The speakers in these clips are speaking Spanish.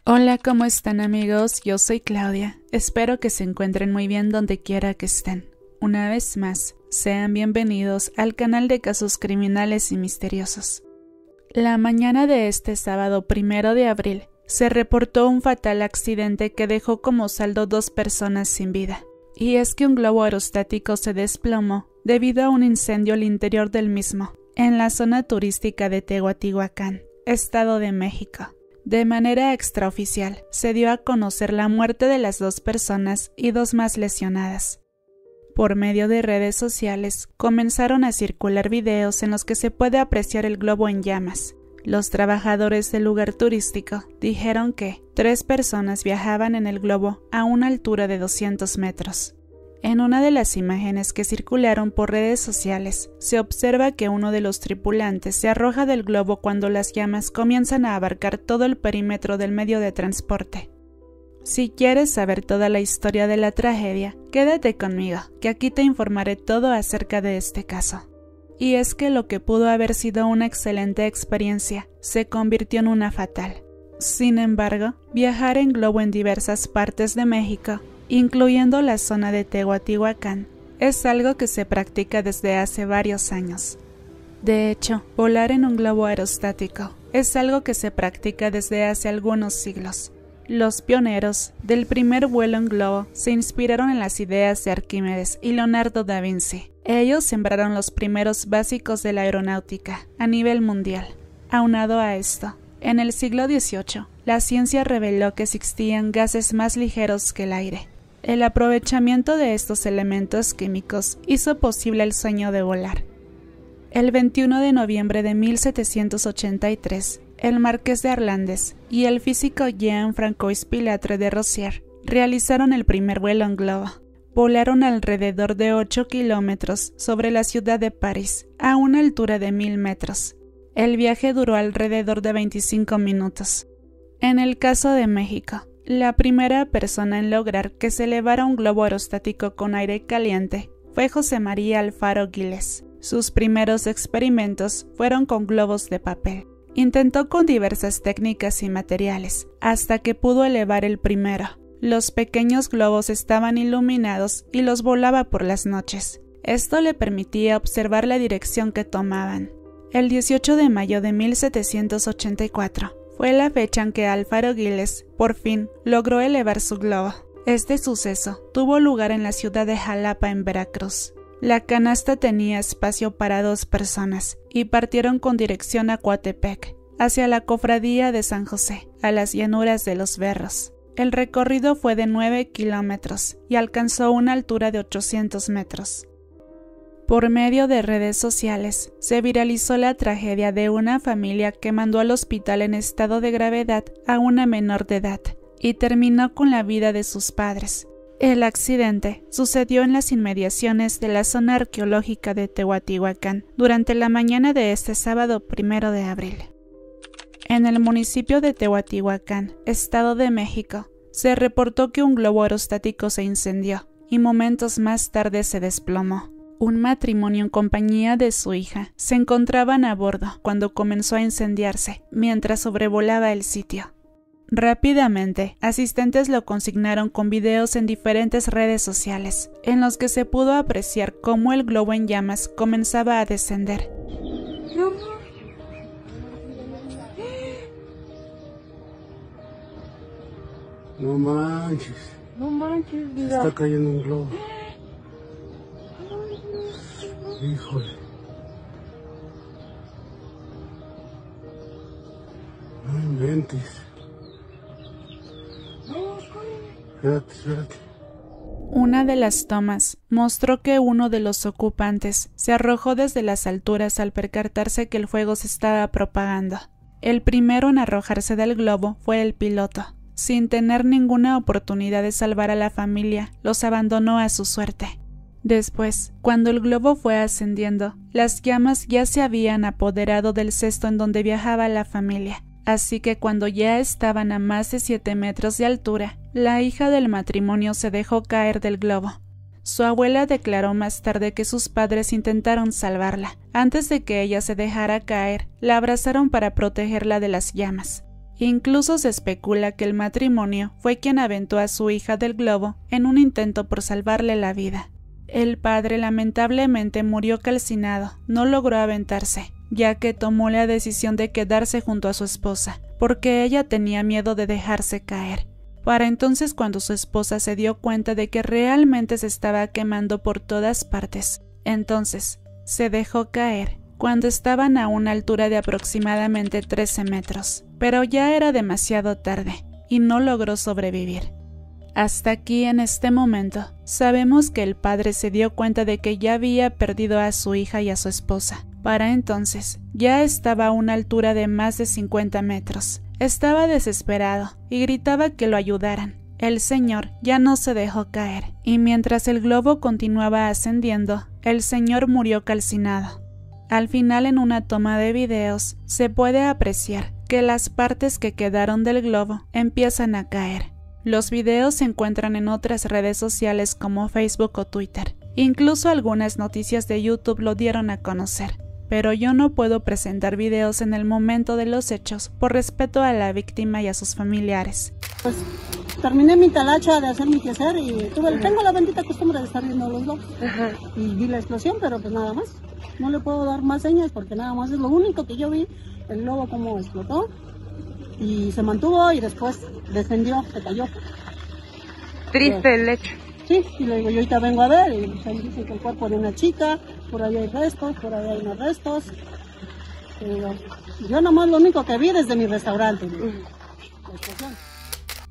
Hola, ¿cómo están amigos? Yo soy Claudia. Espero que se encuentren muy bien donde quiera que estén. Una vez más, sean bienvenidos al canal de casos criminales y misteriosos. La mañana de este sábado 1 de abril, se reportó un fatal accidente que dejó como saldo 2 personas sin vida. Y es que un globo aerostático se desplomó debido a un incendio al interior del mismo, en la zona turística de Teotihuacán, Estado de México. De manera extraoficial, se dio a conocer la muerte de las 2 personas y 2 más lesionadas. Por medio de redes sociales, comenzaron a circular videos en los que se puede apreciar el globo en llamas. Los trabajadores del lugar turístico dijeron que 3 personas viajaban en el globo a una altura de 200 metros. En una de las imágenes que circularon por redes sociales, se observa que uno de los tripulantes se arroja del globo cuando las llamas comienzan a abarcar todo el perímetro del medio de transporte. Si quieres saber toda la historia de la tragedia, quédate conmigo, que aquí te informaré todo acerca de este caso. Y es que lo que pudo haber sido una excelente experiencia, se convirtió en una fatal. Sin embargo, viajar en globo en diversas partes de México, incluyendo la zona de Teotihuacán, es algo que se practica desde hace varios años. De hecho, volar en un globo aerostático es algo que se practica desde hace algunos siglos. Los pioneros del primer vuelo en globo se inspiraron en las ideas de Arquímedes y Leonardo da Vinci. Ellos sembraron los primeros básicos de la aeronáutica a nivel mundial. Aunado a esto, en el siglo XVIII, la ciencia reveló que existían gases más ligeros que el aire. El aprovechamiento de estos elementos químicos hizo posible el sueño de volar. El 21 de noviembre de 1783, el marqués de Arlandes y el físico Jean-François Pilatre de Rozier realizaron el primer vuelo en globo. Volaron alrededor de 8 kilómetros sobre la ciudad de París, a una altura de 1000 metros. El viaje duró alrededor de 25 minutos. En el caso de México, la primera persona en lograr que se elevara un globo aerostático con aire caliente fue José María Alfaro Giles. Sus primeros experimentos fueron con globos de papel. Intentó con diversas técnicas y materiales, hasta que pudo elevar el primero. Los pequeños globos estaban iluminados y los volaba por las noches. Esto le permitía observar la dirección que tomaban. El 18 de mayo de 1784 fue la fecha en que Alfaro Giles, por fin, logró elevar su globo. Este suceso tuvo lugar en la ciudad de Jalapa, en Veracruz. La canasta tenía espacio para 2 personas y partieron con dirección a Coatepec, hacia la cofradía de San José, a las llanuras de Los Berros. El recorrido fue de 9 kilómetros y alcanzó una altura de 800 metros. Por medio de redes sociales, se viralizó la tragedia de una familia que mandó al hospital en estado de gravedad a una menor de edad y terminó con la vida de sus padres. El accidente sucedió en las inmediaciones de la zona arqueológica de Teotihuacán durante la mañana de este sábado 1 de abril. En el municipio de Teotihuacán, Estado de México, se reportó que un globo aerostático se incendió y momentos más tarde se desplomó. Un matrimonio en compañía de su hija se encontraban a bordo cuando comenzó a incendiarse mientras sobrevolaba el sitio. Rápidamente, asistentes lo consignaron con videos en diferentes redes sociales, en los que se pudo apreciar cómo el globo en llamas comenzaba a descender. No manches. No manches, Se mira. está cayendo un globo. Híjole. No inventes. Espérate. Una de las tomas mostró que uno de los ocupantes se arrojó desde las alturas al percatarse que el fuego se estaba propagando. El primero en arrojarse del globo fue el piloto. Sin tener ninguna oportunidad de salvar a la familia, los abandonó a su suerte. Después, cuando el globo fue ascendiendo, las llamas ya se habían apoderado del cesto en donde viajaba la familia. Así que cuando ya estaban a más de 7 metros de altura, la hija del matrimonio se dejó caer del globo. Su abuela declaró más tarde que sus padres intentaron salvarla. Antes de que ella se dejara caer, la abrazaron para protegerla de las llamas. Incluso se especula que el matrimonio fue quien aventó a su hija del globo en un intento por salvarle la vida. El padre lamentablemente murió calcinado, no logró aventarse, ya que tomó la decisión de quedarse junto a su esposa, porque ella tenía miedo de dejarse caer. Para entonces, cuando su esposa se dio cuenta de que realmente se estaba quemando por todas partes, entonces se dejó caer cuando estaban a una altura de aproximadamente 13 metros, pero ya era demasiado tarde y no logró sobrevivir. Hasta aquí, en este momento, sabemos que el padre se dio cuenta de que ya había perdido a su hija y a su esposa. Para entonces, ya estaba a una altura de más de 50 metros. Estaba desesperado y gritaba que lo ayudaran. El señor ya no se dejó caer, y mientras el globo continuaba ascendiendo, el señor murió calcinado. Al final, en una toma de videos, se puede apreciar que las partes que quedaron del globo empiezan a caer. Los videos se encuentran en otras redes sociales como Facebook o Twitter. Incluso algunas noticias de YouTube lo dieron a conocer. Pero yo no puedo presentar videos en el momento de los hechos por respeto a la víctima y a sus familiares. Pues terminé mi talacha de hacer mi quehacer y tengo la bendita costumbre de estar viendo los globos. Y vi la explosión, pero pues nada más. No le puedo dar más señas porque nada más es lo único que yo vi, el globo como explotó y se mantuvo y después descendió, se cayó. Triste el hecho. Sí, y le digo, yo ahorita vengo a ver, y me dicen que el cuerpo de una chica, por ahí hay restos, por ahí hay unos restos. Yo nomás lo único que vi desde mi restaurante.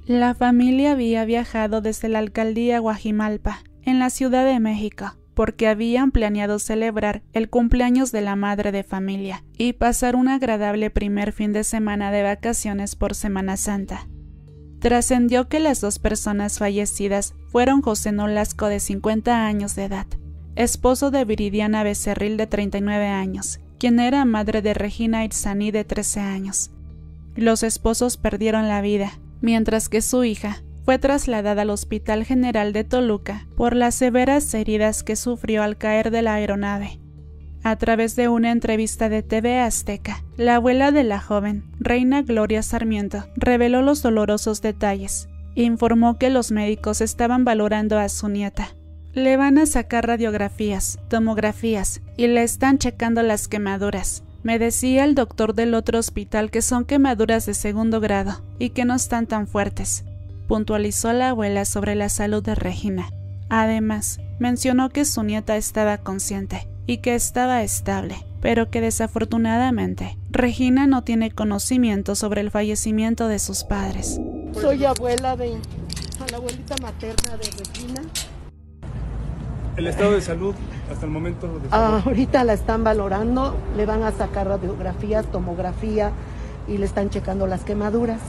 La familia había viajado desde la alcaldía Guajimalpa, en la Ciudad de México, porque habían planeado celebrar el cumpleaños de la madre de familia y pasar un agradable primer fin de semana de vacaciones por Semana Santa. Trascendió que las dos personas fallecidas fueron José Nolasco, de 50 años de edad, esposo de Viridiana Becerril, de 39 años, quien era madre de Regina Itzani, de 13 años. Los esposos perdieron la vida, mientras que su hija fue trasladada al Hospital General de Toluca por las severas heridas que sufrió al caer de la aeronave. A través de una entrevista de TV Azteca, la abuela de la joven, Reina Gloria Sarmiento, reveló los dolorosos detalles. Informó que los médicos estaban valorando a su nieta. Le van a sacar radiografías, tomografías y le están checando las quemaduras. Me decía el doctor del otro hospital que son quemaduras de 2º grado y que no están tan fuertes, puntualizó la abuela sobre la salud de Regina. Además, mencionó que su nieta estaba consciente y que estaba estable, pero que desafortunadamente Regina no tiene conocimiento sobre el fallecimiento de sus padres. Soy abuela a la abuelita materna de Regina. ¿El estado de salud hasta el momento de salud? Ahorita la están valorando, le van a sacar radiografías, tomografía y le están checando las quemaduras.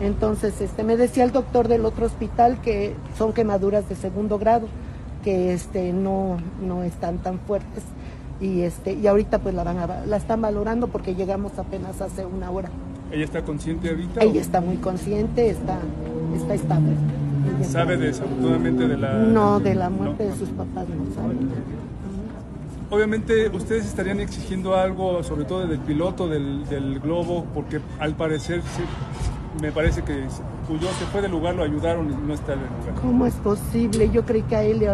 Entonces, me decía el doctor del otro hospital que son quemaduras de 2º grado, que no están tan fuertes y ahorita pues la están valorando porque llegamos apenas hace 1 hora. ¿Ella está consciente ahorita? Ella está muy consciente, está estable. ¿Sabe desafortunadamente de la...? No, de la muerte de sus papás no sabe. Obviamente ustedes estarían exigiendo algo, sobre todo del piloto del globo, porque al parecer me parece que huyó, se fue del lugar, lo ayudaron y no está en el lugar. ¿Cómo es posible? Yo creí que a él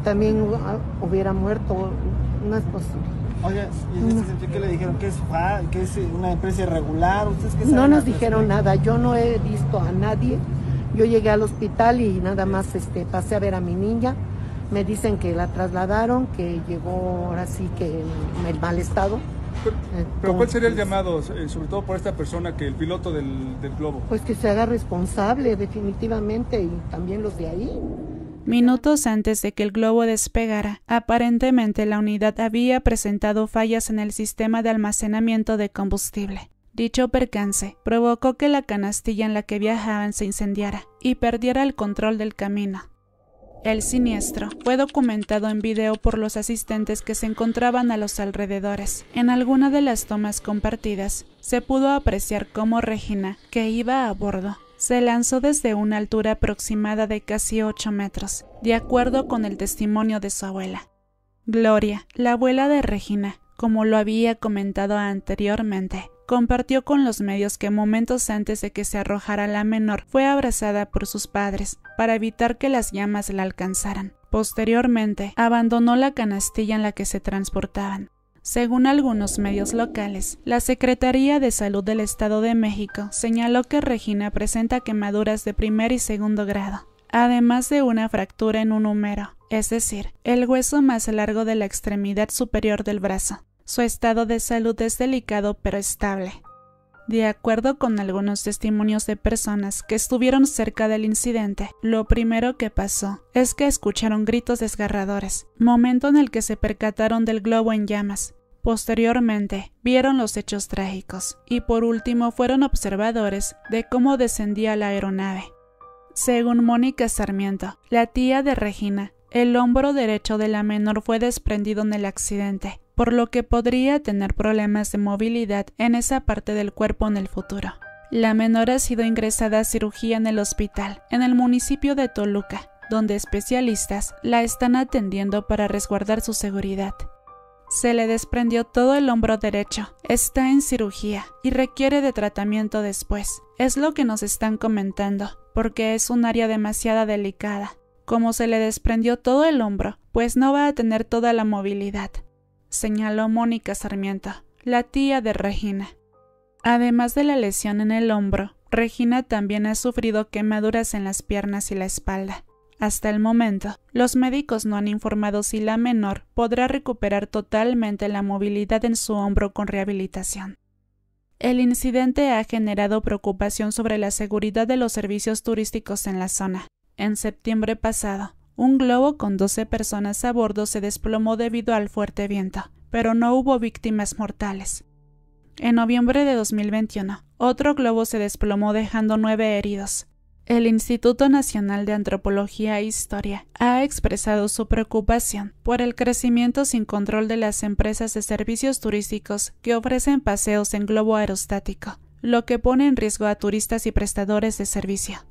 también hubiera muerto. No es posible. Oye, ¿y en ese sentido qué le dijeron? ¿Que es una empresa irregular? ¿Ustedes qué saben? No nos dijeron nada, yo no he visto a nadie. Yo llegué al hospital y nada más pasé a ver a mi niña. Me dicen que la trasladaron, que llegó ahora sí que en mal estado. Pero ¿cuál sería el llamado, sobre todo por esta persona, que el piloto del globo? Pues que se haga responsable definitivamente y también los de ahí. Minutos antes de que el globo despegara, aparentemente la unidad había presentado fallas en el sistema de almacenamiento de combustible. Dicho percance provocó que la canastilla en la que viajaban se incendiara y perdiera el control del camino. El siniestro fue documentado en video por los asistentes que se encontraban a los alrededores. En alguna de las tomas compartidas, se pudo apreciar cómo Regina, que iba a bordo, se lanzó desde una altura aproximada de casi 8 metros, de acuerdo con el testimonio de su abuela. Gloria, la abuela de Regina, como lo había comentado anteriormente, compartió con los medios que momentos antes de que se arrojara la menor fue abrazada por sus padres para evitar que las llamas la alcanzaran. Posteriormente, abandonó la canastilla en la que se transportaban. Según algunos medios locales, la Secretaría de Salud del Estado de México señaló que Regina presenta quemaduras de primer y segundo grado, además de una fractura en un húmero, es decir, el hueso más largo de la extremidad superior del brazo. Su estado de salud es delicado pero estable. De acuerdo con algunos testimonios de personas que estuvieron cerca del incidente, lo primero que pasó es que escucharon gritos desgarradores, momento en el que se percataron del globo en llamas. Posteriormente, vieron los hechos trágicos y por último fueron observadores de cómo descendía la aeronave. Según Mónica Sarmiento, la tía de Regina, el hombro derecho de la menor fue desprendido en el accidente, por lo que podría tener problemas de movilidad en esa parte del cuerpo en el futuro. La menor ha sido ingresada a cirugía en el hospital, en el municipio de Toluca, donde especialistas la están atendiendo para resguardar su seguridad. Se le desprendió todo el hombro derecho, está en cirugía y requiere de tratamiento después. Es lo que nos están comentando, porque es un área demasiado delicada. Como se le desprendió todo el hombro, pues no va a tener toda la movilidad, señaló Mónica Sarmiento, la tía de Regina. Además de la lesión en el hombro, Regina también ha sufrido quemaduras en las piernas y la espalda. Hasta el momento, los médicos no han informado si la menor podrá recuperar totalmente la movilidad en su hombro con rehabilitación. El incidente ha generado preocupación sobre la seguridad de los servicios turísticos en la zona. En septiembre pasado, un globo con 12 personas a bordo se desplomó debido al fuerte viento, pero no hubo víctimas mortales. En noviembre de 2021, otro globo se desplomó dejando 9 heridos. El Instituto Nacional de Antropología e Historia ha expresado su preocupación por el crecimiento sin control de las empresas de servicios turísticos que ofrecen paseos en globo aerostático, lo que pone en riesgo a turistas y prestadores de servicio.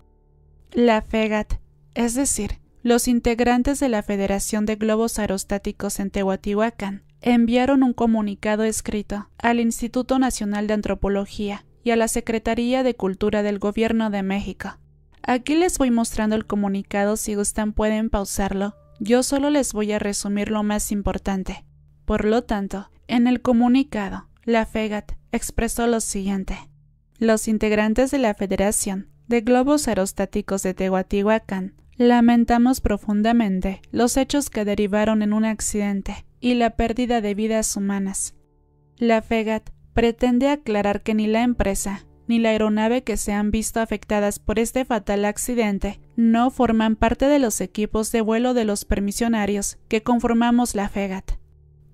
La FEGAT, es decir, los integrantes de la Federación de Globos Aerostáticos en Teotihuacán, enviaron un comunicado escrito al Instituto Nacional de Antropología y a la Secretaría de Cultura del Gobierno de México. Aquí les voy mostrando el comunicado, si gustan pueden pausarlo, yo solo les voy a resumir lo más importante. Por lo tanto, en el comunicado, la FEGAT expresó lo siguiente. Los integrantes de la Federación de Globos Aerostáticos de Teotihuacán lamentamos profundamente los hechos que derivaron en un accidente y la pérdida de vidas humanas. La FEGAT pretende aclarar que ni la empresa ni la aeronave que se han visto afectadas por este fatal accidente no forman parte de los equipos de vuelo de los permisionarios que conformamos la FEGAT.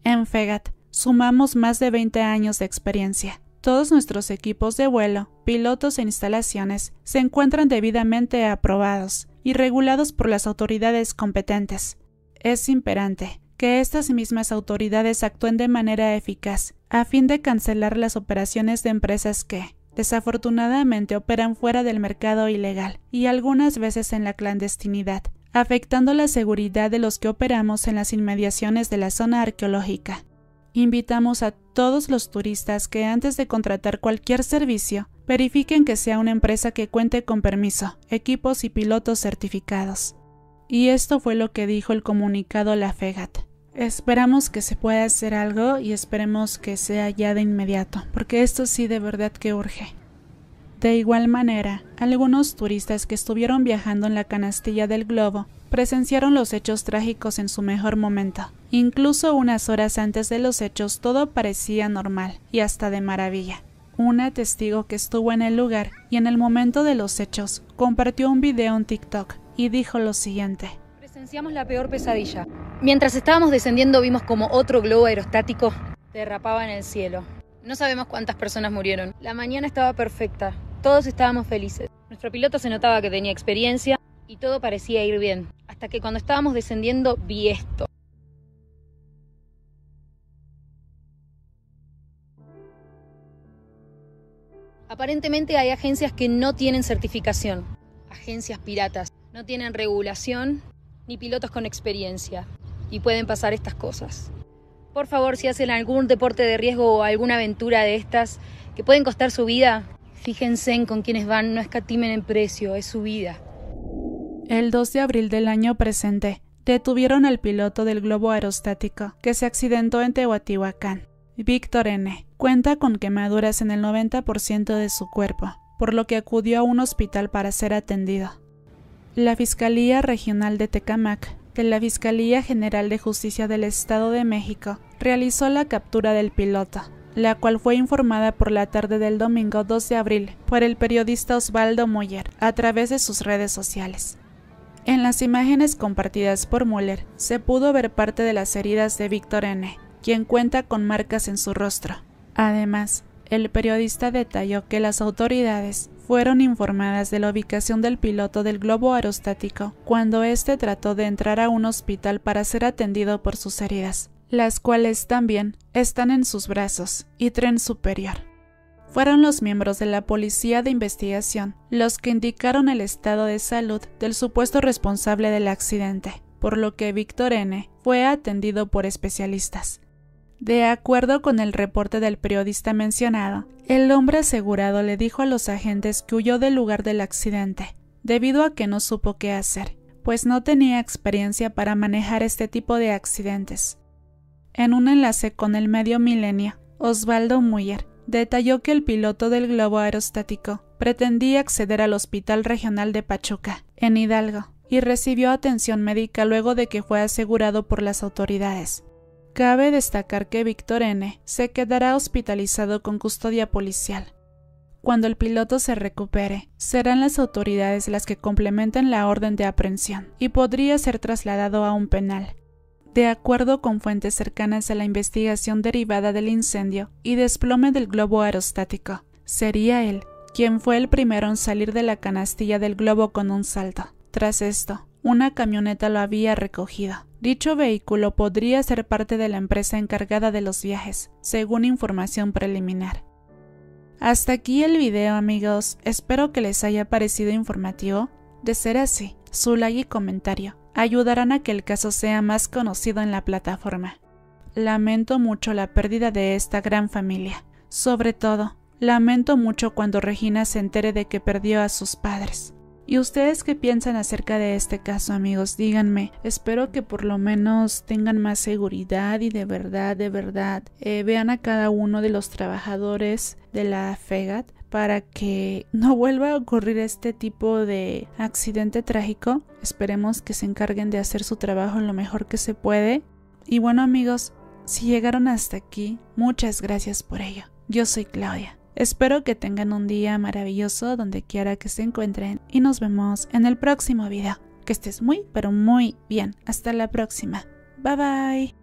En FEGAT sumamos más de 20 años de experiencia. Todos nuestros equipos de vuelo, pilotos e instalaciones se encuentran debidamente aprobados y regulados por las autoridades competentes. Es imperante que estas mismas autoridades actúen de manera eficaz a fin de cancelar las operaciones de empresas que, desafortunadamente, operan fuera del mercado ilegal y algunas veces en la clandestinidad, afectando la seguridad de los que operamos en las inmediaciones de la zona arqueológica. Invitamos a todos los turistas que antes de contratar cualquier servicio, verifiquen que sea una empresa que cuente con permiso, equipos y pilotos certificados. Y esto fue lo que dijo el comunicado la FEGAT. Esperamos que se pueda hacer algo y esperemos que sea ya de inmediato, porque esto sí de verdad que urge. De igual manera, algunos turistas que estuvieron viajando en la canastilla del globo presenciaron los hechos trágicos en su mejor momento. Incluso unas horas antes de los hechos todo parecía normal y hasta de maravilla. Una testigo que estuvo en el lugar y en el momento de los hechos compartió un video en TikTok y dijo lo siguiente. Presenciamos la peor pesadilla. Mientras estábamos descendiendo vimos como otro globo aerostático derrapaba en el cielo. No sabemos cuántas personas murieron. La mañana estaba perfecta. Todos estábamos felices. Nuestro piloto se notaba que tenía experiencia y todo parecía ir bien. Hasta que cuando estábamos descendiendo vi esto. Aparentemente hay agencias que no tienen certificación. Agencias piratas. No tienen regulación ni pilotos con experiencia. Y pueden pasar estas cosas. Por favor, si hacen algún deporte de riesgo o alguna aventura de estas que pueden costar su vida, fíjense en con quienes van, no escatimen en precio, es su vida. El 2 de abril del año presente, detuvieron al piloto del globo aerostático que se accidentó en Teotihuacán. Víctor N. cuenta con quemaduras en el 90% de su cuerpo, por lo que acudió a un hospital para ser atendido. La Fiscalía Regional de Tecámac, de la Fiscalía General de Justicia del Estado de México, realizó la captura del piloto, la cual fue informada por la tarde del domingo 2 de abril por el periodista Osvaldo Muller a través de sus redes sociales. En las imágenes compartidas por Muller se pudo ver parte de las heridas de Víctor N., quien cuenta con marcas en su rostro. Además, el periodista detalló que las autoridades fueron informadas de la ubicación del piloto del globo aerostático cuando éste trató de entrar a un hospital para ser atendido por sus heridas, las cuales también están en sus brazos y tren superior. Fueron los miembros de la Policía de Investigación los que indicaron el estado de salud del supuesto responsable del accidente, por lo que Víctor N. fue atendido por especialistas. De acuerdo con el reporte del periodista mencionado, el hombre asegurado le dijo a los agentes que huyó del lugar del accidente, debido a que no supo qué hacer, pues no tenía experiencia para manejar este tipo de accidentes. En un enlace con el medio Milenio, Osvaldo Muller detalló que el piloto del globo aerostático pretendía acceder al Hospital Regional de Pachuca, en Hidalgo, y recibió atención médica luego de que fue asegurado por las autoridades. Cabe destacar que Víctor N. se quedará hospitalizado con custodia policial. Cuando el piloto se recupere, serán las autoridades las que complementen la orden de aprehensión y podría ser trasladado a un penal. De acuerdo con fuentes cercanas a la investigación derivada del incendio y desplome del globo aerostático, sería él quien fue el primero en salir de la canastilla del globo con un salto. Tras esto, una camioneta lo había recogido. Dicho vehículo podría ser parte de la empresa encargada de los viajes, según información preliminar. Hasta aquí el video, amigos. Espero que les haya parecido informativo. De ser así, su like y comentario ayudarán a que el caso sea más conocido en la plataforma. Lamento mucho la pérdida de esta gran familia. Sobre todo, lamento mucho cuando Regina se entere de que perdió a sus padres. ¿Y ustedes qué piensan acerca de este caso, amigos? Díganme. Espero que por lo menos tengan más seguridad y de verdad, vean a cada uno de los trabajadores de la FEGAT para que no vuelva a ocurrir este tipo de accidente trágico. Esperemos que se encarguen de hacer su trabajo lo mejor que se puede. Y bueno, amigos, si llegaron hasta aquí, muchas gracias por ello. Yo soy Claudia. Espero que tengan un día maravilloso donde quiera que se encuentren y nos vemos en el próximo video. Que estés muy, pero muy bien. Hasta la próxima. Bye bye.